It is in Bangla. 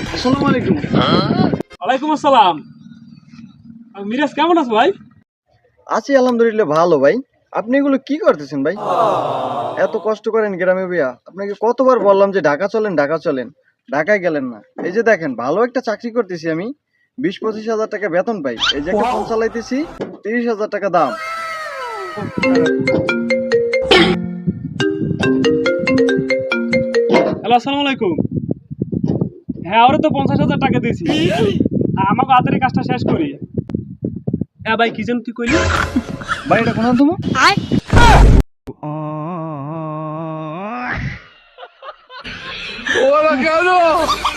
আসসালামু আলাইকুম। ওয়ালাইকুম আসসালাম। মিরাজ কেমন আছো ভাই? আছি আলহামদুলিল্লাহ ভালো ভাই। আপনি এগুলো কি করতেছেন ভাই? এত কষ্ট করেন গ্রামে ভাইয়া, আপনাকে কতবার বললাম যে ঢাকা চলেন ঢাকা চলেন, ঢাকায় গেলেন না। এই যে দেখেন ভালো একটা চাকরি করতেছি আমি, 20-25 হাজার টাকা বেতন পাই। এই যে একটা ফোন চালাইতেছি, 30,000 টাকা দাম। হ্যালো, আসসালামু আলাইকুম। হ্যাঁ, ওরে তো 50,000 টাকা দিয়েছি। আমাকে হাতের কাজটা শেষ করি। হ্যাঁ ভাই, কি যেন তুই কইলি? ভাই এটা কোন তুমি? ¡Hola, cabrón!